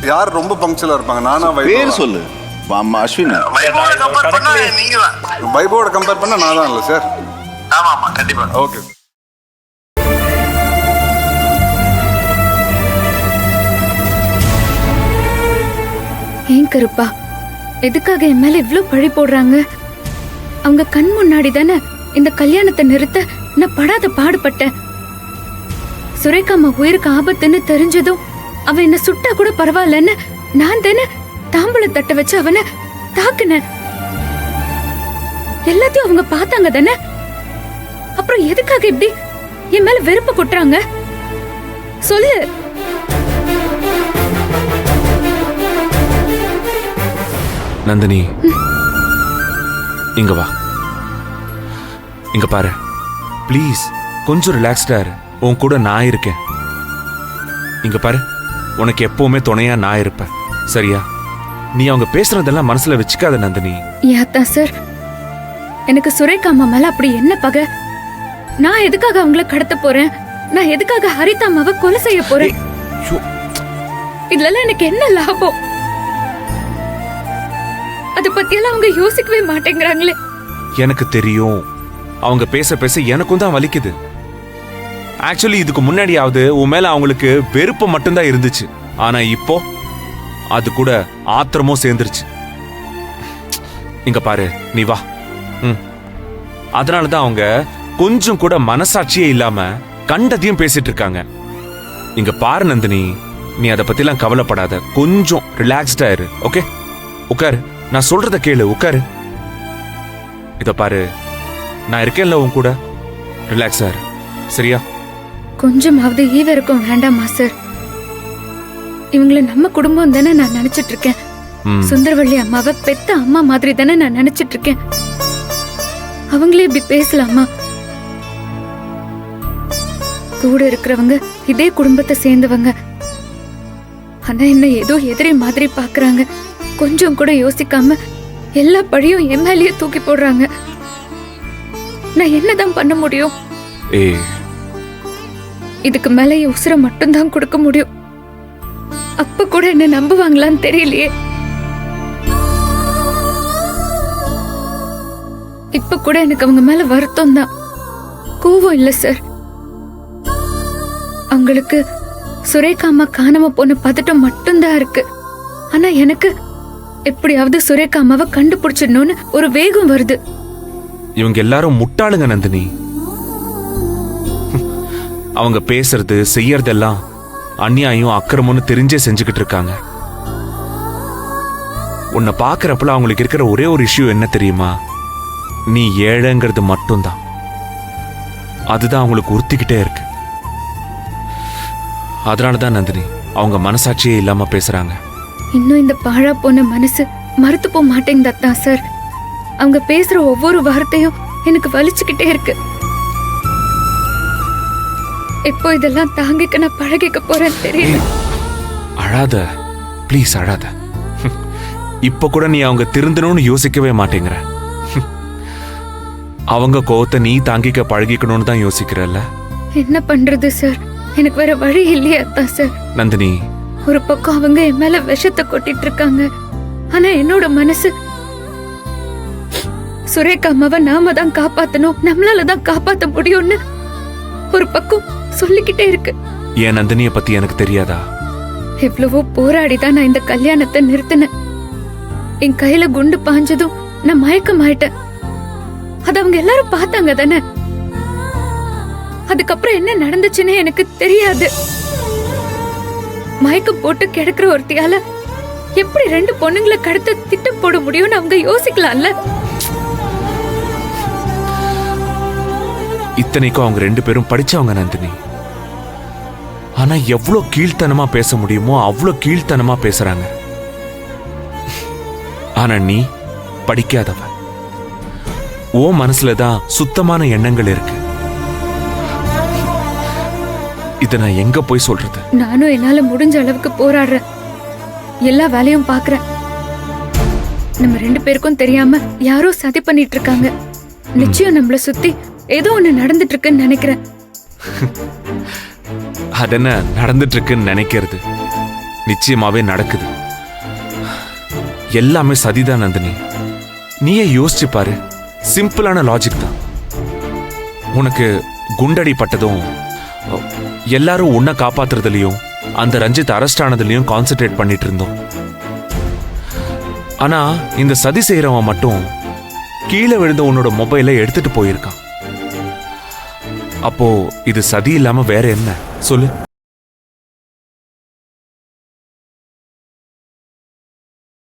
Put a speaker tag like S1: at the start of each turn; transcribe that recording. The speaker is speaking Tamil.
S1: யார் ரொம்ப பங்க்சுவலா இருப்பாங்க? நானா
S2: பேர்
S1: வைபவா?
S2: சொல்லு. அம்மா அஸ்வின்.
S1: வைபவோட கம்பேர் பண்ணா நான் தான் இல்லை சார்.
S3: ஆமா ஆமா கண்டிப்பா.
S1: ஓகே.
S4: ஏன் கருப்பா, எதுக்காக என் மேல இவ்ளோ பழி போடுறாங்க? அவங்க கண் முன்னாடி தானே இந்த கல்யாணத்தை நிறுத்த நான் படாத பாடுபட்டேன். சுரேகாமா உயிருக்கு ஆபத்துன்னு தெரிஞ்சதும் அவன் என்ன சுட்டா கூட பரவாயில்லன்னு நான் தானே தாம்பூல தட்ட வச்சு அவனை தாக்குனேன். எல்லாத்தையும் அவங்க பார்த்தாங்க தானே. அப்புறம் எதுக்காக இப்படி என் மேல வெறுப்பு கொட்டுறாங்க? சொல்லு.
S5: நந்தினி, இங்க வா. இங்க பாரு, ப்ளீஸ் கொஞ்சம் ரிலாக்ஸ்டா இரு. உன் கூட நான் இருக்கேன். இங்க பாரு, உனக்கு எப்பவுமே துணையா நான் இருப்பேன், சரியா? நீ அவங்க பேசுறதெல்லாம் மனசுல வச்சுக்காத நந்தினி.
S4: யாத்தா சார், எனக்கு சுரேகாமா மேல அப்படி என்ன பகை? நான் எதுக்காக அவங்கள கடத்த போறேன்? நான் எதுக்காக ஹரிதாமாவை கொலை செய்ய போறேன்? இதுல எனக்கு என்ன லாபம்? அத பத்தியெல்லாம் அவங்க யோசிக்கவே மாட்டேங்கிறாங்களே.
S5: எனக்கு தெரியும், அவங்க பேச பேச எனக்கும் தான் வலிக்குது. ஆக்சுவலி இதுக்கு முன்னாடியாவது உன் மேல அவங்களுக்கு வெறுப்பு மட்டும்தான் இருந்துச்சு. ஆனா இப்போ அது கூட ஆத்திரமும் சேர்ந்துருச்சு. இங்க பாரு, நீ வா. அதனாலதான் அவங்க கொஞ்சம் கூட மனசாட்சியே இல்லாம கண்டதையும் பேசிட்டு இருக்காங்க. இங்க பாரு நந்தினி, நீ அதை பத்திலாம் கவலைப்படாத. கொஞ்சம் ரிலாக்ஸ்டா இரு, ஓகே? உட்காரு, நான் சொல்றத கேளு, உட்காரு. இத பாரு, நான் இருக்கேன்ல உன் கூட. ரிலாக்ஸா இரு, சரியா?
S4: கொஞ்சமாவது ஈவருக்கும் வேண்டாமா சார்? இவங்கள நம்ம குடும்பம் தானே நான் நினைச்சிட்டு இருக்கேன். சுந்தரவள்ளி அம்மாவை பெத்த அம்மா மாதிரி தானே நான் நினைச்சிட்டு இருக்கேன். அவங்களே இப்படி பேசலாமா? கூட இருக்கிறவங்க இதே குடும்பத்தை சேர்ந்தவங்க. ஆனா என்ன ஏதோ எதிரி மாதிரி பாக்குறாங்க. கொஞ்சம் கூட யோசிக்காம எல்லா பழியும் என் மேலேயே தூக்கி போடுறாங்க. நான் என்னதான் பண்ண முடியும்? இதுக்கு மேல என் உசுரை மட்டும்தான் கொடுக்க முடியும். அப்ப கூட என்ன நம்புவாங்களான்னு தெரியலையே. இப்ப கூட எனக்கு அவங்க மேல வருத்தம் தான், கோவம் இல்ல சார். அவங்களுக்கு சுரேகாமா காணாம போன பதட்டம் மட்டும்தான் இருக்கு. ஆனா எனக்கு எப்படியாவது சுரேகாமாவை கண்டுபிடிச்சிடணும்னு ஒரு வேகம் வருது.
S5: இவங்க எல்லாரும் முட்டாளுங்க நந்தினி. அவங்க பேசுறது செய்யறதெல்லாம் அநியாயம் அக்கிரமம்னு தெரிஞ்சே செஞ்சுக்கிட்டு இருக்காங்க. உன்னை பாக்குறப்பல அவங்களுக்கு இருக்கிற ஒரே ஒரு இஷ்யூ என்ன தெரியுமா? நீ ஏழைங்கிறது மட்டும்தான். அதுதான் அவங்களுக்கு உறுத்திக்கிட்டே இருக்கு. அதனாலதான் நந்தினி அவங்க மனசாட்சியே இல்லாம பேசுறாங்க.
S4: இன்னும் இந்த பாழா போன மனசு மறுத்து போக மாட்டேங்குதான் சார். அவங்க பேசுற ஒவ்வொரு வார்த்தையும் எனக்கு வலிச்சுக்கிட்டே இருக்கு. எப்போ இதெல்லாம் தாங்கிக்க நான் பழகிக்க போறேன்னு தெரியல.
S5: அழாத, ப்ளீஸ் அழாத. இப்ப கூட நீ அவங்க திருந்தணும்னு யோசிக்கவே மாட்டேங்கிற. அவங்க கோவத்தை நீ தாங்கிக்க பழகிக்கணும்னு தான் யோசிக்கிறல்ல.
S4: என்ன பண்றது சார்? எனக்கு வேற வழி இல்லையா தான் சார்?
S5: நந்தினி,
S4: ஒரு பக்கம் அவங்க என் மேல விஷத்தை கொட்டிட்டு இருக்காங்க. ஆனா என்னோட மனசு சுரேகா அம்மாவை நாம தான் காப்பாத்தணும், நம்மளாலதான் காப்பாத்த முடியும்னு ஒரு பக்கம் சொல்லிக்கிட்டே இருக்கு.
S5: என் நந்தினிய பத்தி எனக்கு தெரியாதா?
S4: எவ்வளவோ போராடிதான் நான் இந்த கல்யாணத்தை நிறுத்தினேன். என் கையில குண்டு பாஞ்சதும் நான் மயக்கமாயிட்டேன். அது அவங்க எல்லாரும் பார்த்தாங்க தானே. அதுக்கப்புறம் என்ன நடந்துச்சுன்னு எனக்கு தெரியாது. மயக்கம் போட்டு கிடக்குற ஒருத்தியால எப்படி 2 பொண்ணுங்களை கடத்த திட்டம் போட முடியும்னு அவங்க யோசிக்கலாம்ல.
S5: இத்தனைக்கும் அவங்க 2 பேரும் படிச்சவங்க நந்தினி. ஆனா எவ்வளவு கீழ்த்தனமா பேச முடியுமோ அவ்வளவு கீழ்த்தனமா பேசுறாங்க. ஆனா நீ படிக்காதவ. ஓ மனசுலதான் சுத்தமான எண்ணங்கள் இருக்கு. இத நான் எங்க போய் சொல்றது?
S4: நானும் என்னால முடிஞ்ச அளவுக்கு போராடுறேன். எல்லா வேலையும் பாக்குறேன். நம்ம 2 பேருக்கும் தெரியாம யாரோ சதி பண்ணிட்டு இருக்காங்க. நிச்சயம் நம்மள சுத்தி ஏதோ ஒண்ணு நடந்துட்டு இருக்குன்னு நினைக்கிறேன்.
S5: அதென்ன நடந்துட்டு இருக்குன்னு நினைக்கிறது? நிச்சயமாவே நடக்குது. எல்லாமே சதிதான் நந்தினி. நீயே யோசிச்சு பாரு. சிம்பிளான லாஜிக் தான். உனக்கு குண்டடி பட்டதும் எல்லாரும் உன்னை காப்பாத்துறதுலயும் அந்த ரஞ்சித் அரெஸ்ட் ஆனதுலயும் கான்சென்ட்ரேட் பண்ணிட்டு இருந்தோம். ஆனா இந்த சதி செய்யறவன் மட்டும் கீழே விழுந்த உன்னோட மொபைலை எடுத்துட்டு போயிருக்கான். அப்போ இது சதி இல்லாம வேற என்ன சொல்லு?